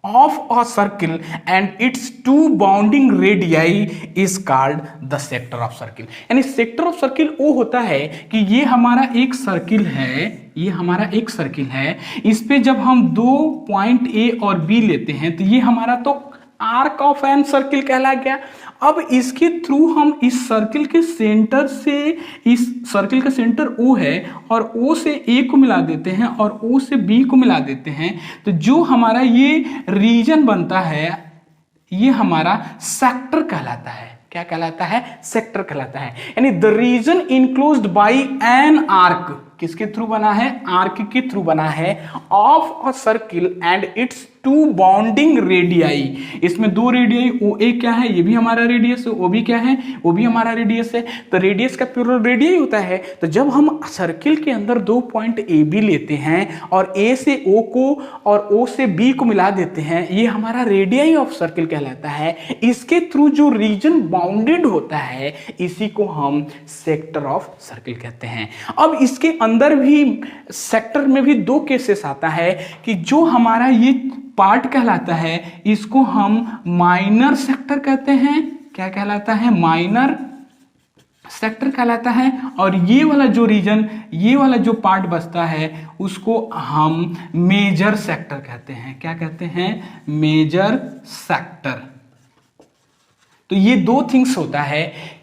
of a circle and its two bounding radii is called the sector of circle। यानी sector of circle वो होता है कि ये हमारा एक सर्किल है, ये हमारा एक सर्किल है, इस पे जब हम दो पॉइंट A और B लेते हैं तो ये हमारा तो आर्क ऑफ एन सर्किल कहला गया। अब इसके थ्रू हम इस सर्किल के सेंटर से, इस सर्किल का सेंटर O है और O से A को मिला देते हैं और O से B को मिला देते हैं, तो जो हमारा ये रीजन बनता है ये हमारा सेक्टर कहलाता है। क्या कहलाता है? सेक्टर कहलाता है। यानी the region enclosed by an arc, किसके थ्रू बना है? आर्क के थ्रू बना है, of a circle and its two bounding radii. इसमें दो रेडियाई, OA क्या है? ये भी हमारा रेडियस है, OB क्या है? वो भी हमारा रेडियस है। तो रेडियस का प्लूरल रेडियाई होता है। तो जब हम सर्किल के अंदर दो पॉइंट AB लेते हैं और A से O को और O से B को मिला देते हैं, ये हमारा रेडियाई ऑफ सर्किल कहलाता है। इसके थ्रू जो रीजन बाउंडेड होता है इसी को हम सेक्टर ऑफ सर्किल कहते हैं। अब इसके अंदर भी सेक्टर में भी दो केसेस आता है कि जो हमारा ये पार्ट कहलाता है इसको हम माइनर सेक्टर कहते हैं। क्या कहलाता है? माइनर सेक्टर कहलाता है। और ये वाला जो रीजन, ये वाला जो पार्ट बचता है उसको हम मेजर सेक्टर कहते हैं। क्या कहते हैं? Major sector. तो ये दो थिंग्स होता है,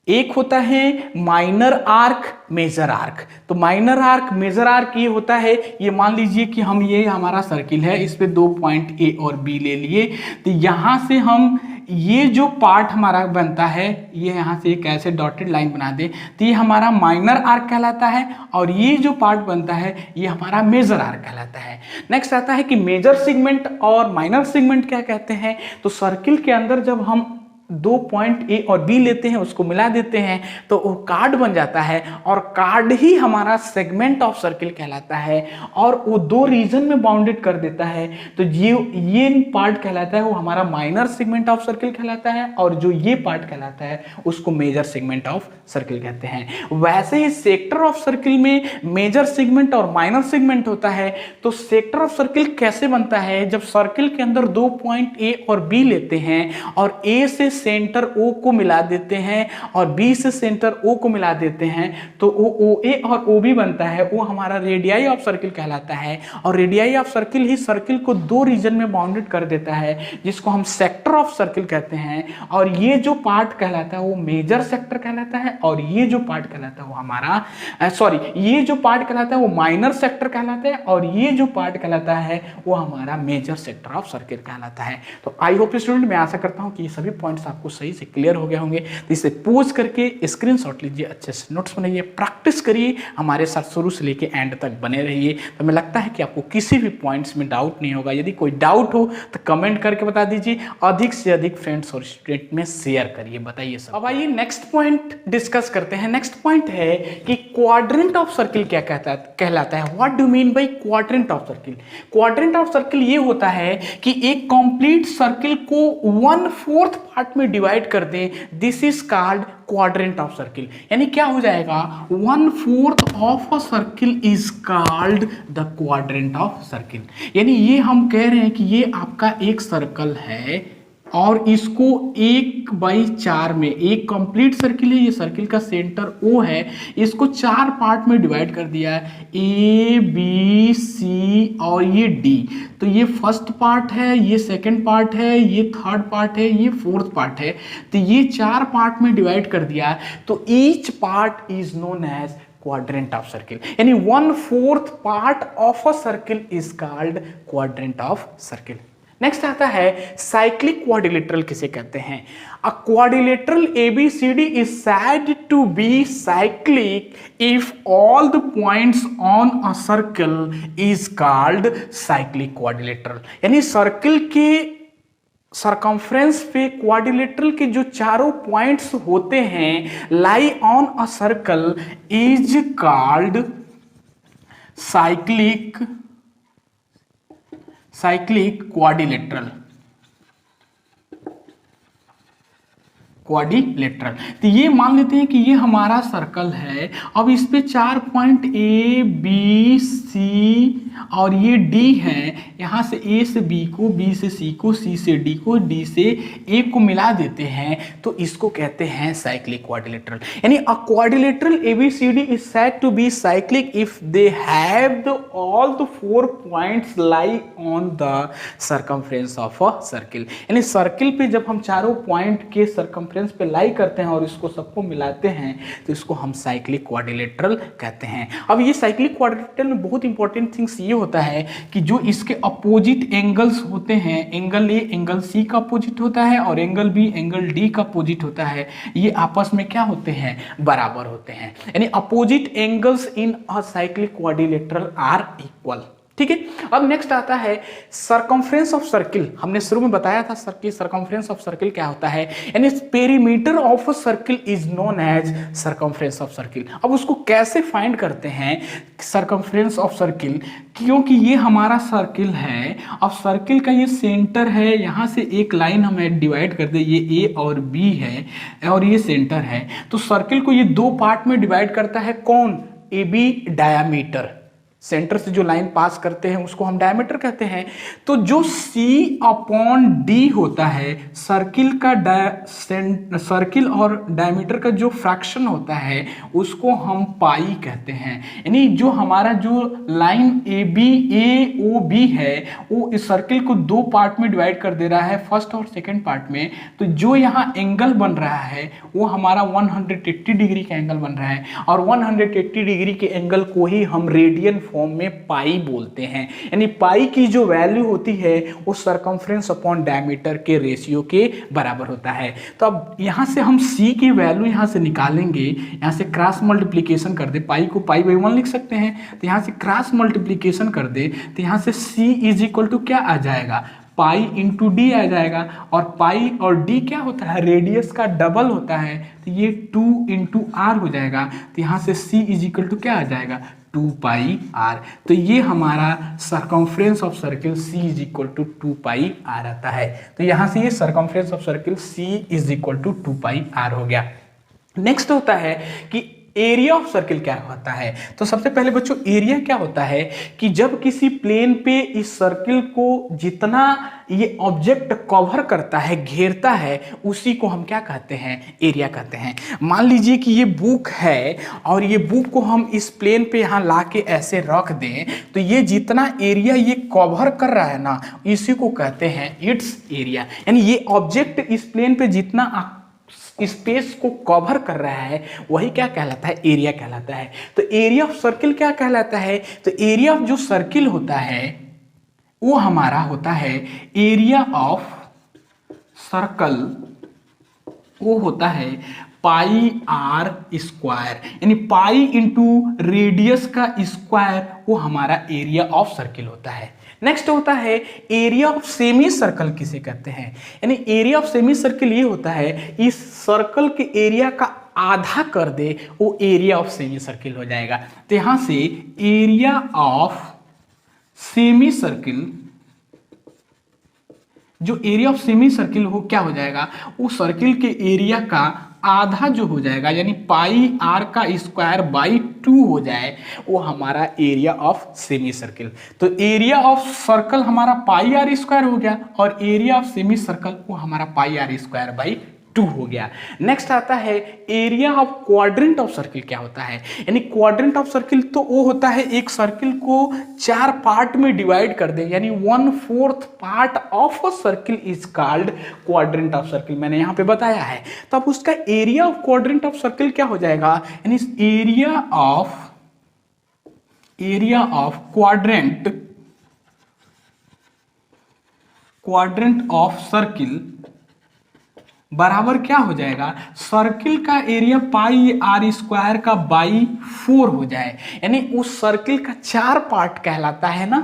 एक होता है माइनर आर्क, मेजर आर्क। तो माइनर आर्क, मेजर आर्क ये होता है, ये मान लीजिए कि हम, ये हमारा सर्किल है, इस पे दो पॉइंट A और B ले लिए, तो यहां से हम ये जो पार्ट हमारा बनता है, ये यहां से एक ऐसे डॉटेड लाइन बना दे तो ये हमारा माइनर आर्क कहलाता है, और ये जो पार्ट बनता है ये हमारा मेजर आर्क कहलाता है। नेक्स्ट आता है कि मेजर सेगमेंट और माइनर सेगमेंट क्या कहते हैं। तो सर्किल के अंदर जब हम दो पॉइंट ए और बी लेते हैं, उसको मिला देते हैं तो वो कार्ड बन जाता है, और कार्ड ही हमारा सेगमेंट ऑफ सर्किल कहलाता है, और वो दो रीजन में बाउंडेड कर देता है। तो ये पार्ट कहलाता है वो हमारा माइनर सेगमेंट ऑफ सर्किल कहलाता है, और जो ये पार्ट कहलाता है उसको मेजर सेगमेंट ऑफ सर्किल कहते हैं। वैसे ही सेक्टर ऑफ सर्किल में मेजर सेगमेंट और माइनर सेगमेंट होता है। तो सेक्टर ऑफ सर्किल कैसे बनता है? जब सर्किल के अंदर दो पॉइंट ए और बी लेते हैं और ए से सेंटर ओ को मिला देते हैं और बी से सेंटर ओ को मिला देते हैं, तो ओ ए और ओ बी बनता है, वो हमारा रेडियाई ऑफ सर्किल कहलाता है। और radii of circle he circle को दो रीजन में बाउंडेड कर देता है, जिसको हम सेक्टर ऑफ सर्किल कहते हैं। और ये जो पार्ट कहलाता है वो मेजर सेक्टर कहलाता है, और ये जो पार्ट कहलाता है वो हमारा ये जो पार्ट कहलाता है वो माइनर सेक्टर कहलाता है, और ये जो पार्ट कहलाता है वो हमारा मेजर सेक्टर ऑफ सर्किल कहलाता है। तो आई होप स्टूडेंट, मैं आशा करता हूं कि ये सभी पॉइंट्स आपको सही से क्लियर हो गए होंगे। तो इसे पोज करके स्क्रीनशॉट लीजिए, अच्छे से नोट्स बनाइए, प्रैक्टिस करिए, हमारे साथ शुरू से लेके एंड तक बने रहिए। तो हमें लगता है कि आपको किसी भी पॉइंट्स में डाउट नहीं होगा। यदि कोई डाउट हो तो कमेंट करके बता दीजिए, अधिक से अधिक फ्रेंड्स और स्टूडेंट में शेयर करिए, बताइए सब। अब आइए नेक्स्ट पॉइंट डिस्कस करते हैं। नेक्स्ट पॉइंट है कि क्वाड्रेंट ऑफ सर्किल क्या कहलाता है। What do mean bye quadrant of circle? Quadrant of circle ये होता है कि एक कंप्लीट सर्किल को 1/4 पार्ट में डिवाइड कर दें, this is called quadrant of circle. यानी क्या हो जाएगा, 1/4 of a circle is called the quadrant of circle. यानी ये हम कह रहे हैं कि ये आपका एक सर्कल है और इसको 1/4 में, एक कंप्लीट सर्किल है, ये सर्किल का सेंटर O है, इसको 4 पार्ट में डिवाइड कर दिया है, A B C और ये D। तो ये फर्स्ट पार्ट है, ये सेकंड पार्ट है, ये थर्ड पार्ट है, ये फोर्थ पार्ट है। तो ये 4 पार्ट में डिवाइड कर दिया है, तो each part is known as quadrant of circle. यानी 1/4 part of a circle is called quadrant of circle. Next आता है साइक्लिक क्वाड्रिलेटरल किसे कहते हैं। A quadrilateral ABCD is said to be cyclic if all the points on a circle is called cyclic quadrilateral. यानी circle के circumference पे quadrilateral के जो चारों पॉइंट्स होते हैं lie on a circle is called cyclic quadrilateral. तो ये मान लेते हैं कि ये हमारा सर्कल है। अब इस पे 4 पॉइंट A B C और ये D है। यहाँ से A से B को, B से C को, C से D को, D से A को मिला देते हैं, तो इसको कहते हैं साइक्लिक क्वाड्रिलेटरल। यानी a quadrilateral ABCD is said to be cyclic if they have all the 4 points lie on the circumference of a circle. यानी सर्किल पे जब हम चारों पॉइंट के सर्कमफ्रेंस पे लाई करते हैं और इसको सबको मिलाते हैं, तो इसको हम साइक्लिक क्वाड्रिलेटरल कहते हैं। अब ये साइक्लिक क्वाड्रिलेटरल में बहुत इंपॉर्टेंट थिंग्स ये होता है कि जो इसके अपोजिट एंगल्स होते हैं, एंगल A एंगल C का अपोजिट होता है और एंगल B एंगल D का अपोजिट होता है, ये आपस में क्या होते हैं, बराबर होते हैं। यानी opposite angles in a cyclic quadrilateral are equal. ठीक है। अब नेक्स्ट आता है सरकमफ्रेंस ऑफ सर्किल। हमने शुरू में बताया था सर्किल, सरकमफ्रेंस ऑफ सर्किल क्या होता है। यानी perimeter of a circle is known as circumference of circle. अब उसको कैसे फाइंड करते हैं सरकमफ्रेंस ऑफ सर्किल, क्योंकि ये हमारा सर्किल है। अब सर्किल का ये सेंटर है, यहाँ से एक लाइन हमें डिवाइड कर दे, ये A और B है और ये सेंटर है। तो सर्किल को ये 2 पार्ट में डिवाइड करता है कौन, AB डायामीटर, सेंटर से जो लाइन पास करते हैं उसको हम डायमीटर कहते हैं। तो जो C/D होता है सर्किल का, सर्किल और डायमीटर का जो फ्रैक्शन होता है उसको हम पाई कहते हैं। यानी जो हमारा जो लाइन AOB है वो इस सर्किल को 2 पार्ट में डिवाइड कर दे रहा है, फर्स्ट और सेकंड पार्ट में। तो जो यहाँ एंगल बन रहा है वो हमारा 180 डिग्री का एंगल बन रहा है, और 180 डिग्री के एंगल को ही हम रेडियन फॉर्म में पाई बोलते हैं। यानी पाई की जो वैल्यू होती है वो सरकमफ्रेंस अपॉन डायमीटर के रेशियो के बराबर होता है। तो अब यहां से हम C की वैल्यू यहां से निकालेंगे, यहां से क्रॉस मल्टीप्लिकेशन कर दे, पाई को π/1 लिख सकते हैं। तो यहां से क्रॉस मल्टीप्लिकेशन कर दे, तो यहां से C इज इक्वल टू क्या आ जाएगा, पाई इंटू डी आ जाएगा, और पाई और डी क्या होता है, रेडियस का डबल होता है, तो ये 2 इंटू आर हो जाएगा। तो यहाँ से c इज इक्वल टू क्या आ जाएगा, 2 पाई आर। तो ये हमारा circumference of circle c is equal to 2 pi r आता है। तो यहाँ से ये circumference of circle c is equal to 2 pi r हो गया। नेक्स्ट होता है कि एरिया ऑफ सर्किल क्या होता है। तो सबसे पहले बच्चों एरिया क्या होता है कि जब किसी प्लेन पे इस सर्किल को जितना ये ऑब्जेक्ट कवर करता है, घेरता है, उसी को हम क्या कहते हैं, एरिया कहते हैं। मान लीजिए कि ये बुक है और ये बुक को हम इस प्लेन पे यहाँ ला के ऐसे रख दें, तो ये जितना एरिया ये कवर कर रहा है ना, इसी को कहते हैं इट्स एरिया। यानी ये ऑब्जेक्ट इस प्लेन पे जितना स्पेस को कवर कर रहा है वही क्या कहलाता है, एरिया कहलाता है। तो एरिया ऑफ सर्किल क्या कहलाता है, तो एरिया ऑफ जो सर्किल होता है वो हमारा होता है एरिया ऑफ सर्कल, वो होता है पाई आर स्क्वायर, यानी पाई इंटू रेडियस का स्क्वायर, वो हमारा एरिया ऑफ सर्किल होता है। नेक्स्ट होता है एरिया ऑफ सेमी सर्कल किसे कहते हैं, यानी एरिया ऑफ सेमी सर्कल ये होता है इस सर्कल के एरिया का आधा कर दे, वो एरिया ऑफ सेमी सर्किल हो जाएगा। तो यहां से एरिया ऑफ सेमी सर्किल, जो एरिया ऑफ सेमी सर्किल हो क्या हो जाएगा, वो सर्किल के एरिया का आधा जो हो जाएगा, यानी पाई आर का स्क्वायर बाई 2 हो जाए, वो हमारा एरिया ऑफ सेमी सर्किल। तो एरिया ऑफ सर्कल हमारा पाई आर स्क्वायर हो गया, और एरिया ऑफ सेमी सर्कल वो हमारा पाई आर स्क्वायर बाई 2 हो गया। नेक्स्ट आता है area of quadrant of circle क्या होता है, यानी क्वाड्रेंट ऑफ सर्किल तो वो होता है एक सर्किल को 4 पार्ट में डिवाइड कर दे, यानी 1/4 part of a circle is called quadrant of circle, मैंने यहां पे बताया है। तो अब उसका area of quadrant of circle क्या हो जाएगा, यानी area of quadrant of circle बराबर क्या हो जाएगा, सर्किल का एरिया पाई आर स्क्वायर का बाई 4 हो जाए, यानी उस सर्किल का 4 पार्ट कहलाता है ना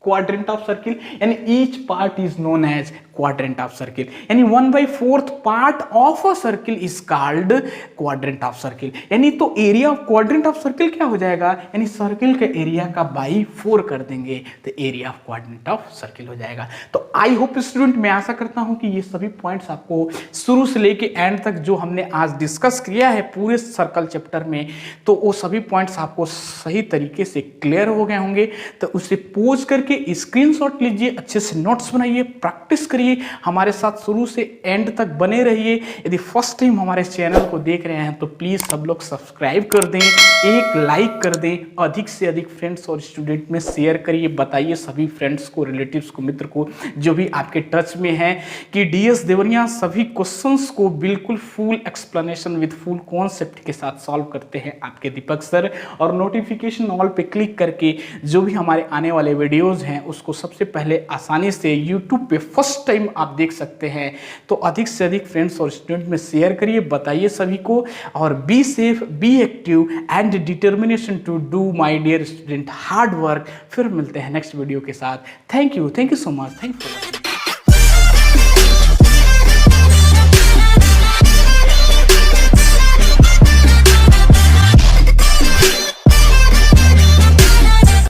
क्वाड्रेंट ऑफ सर्किल, यानी each part is known as quadrant of circle, यानी 1/4 part of a circle is called quadrant of circle. यानी तो area of quadrant of circle क्या हो जाएगा, यानी सर्किल के एरिया का बाई 4 कर देंगे तो area of quadrant of circle हो जाएगा। तो आई होप स्टूडेंट, मैं आशा करता हूं कि ये सभी पॉइंट्स आपको शुरू से लेके एंड तक जो हमने आज डिस्कस किया है पूरे सर्कल चैप्टर में, तो वो सभी पॉइंट्स आपको सही तरीके से क्लियर हो गए होंगे। तो उसे पोज करके स्क्रीनशॉट लीजिए, अच्छे से नोट्स बनाइए, प्रैक्टिस करिए, हमारे साथ शुरू से एंड तक बने रहिए। यदि फर्स्ट टाइम हमारे चैनल को देख रहे हैं तो प्लीज सब लोग सब्सक्राइब कर दें, एक लाइक कर दें, अधिक से अधिक फ्रेंड्स और स्टूडेंट में शेयर करिए, बताइए सभी फ्रेंड्स को, रिलेटिव्स को, मित्र को जो भी आपके टच में है कि डीएस देवरिया सभी क्वेश्चंस को बिल्कुल full explanation with full concept के साथ सॉल्व करते हैं आपके दीपक सर। और नोटिफिकेशन ऑल पे क्लिक करके जो भी हमारे आने वाले वीडियोस हैं उसको सबसे पहले आसानी से यूट्यूब पे फर्स्ट टाइम आप देख सकते हैं। तो अधिक से अधिक फ्रेंड्स और स्टूडेंट में शेयर करिए, बताइए सभी को, और be safe, be active and determination to do my dear student hard work. फिर मिलते हैं नेक्स्ट वीडियो के साथ। Thank you so much, thank you.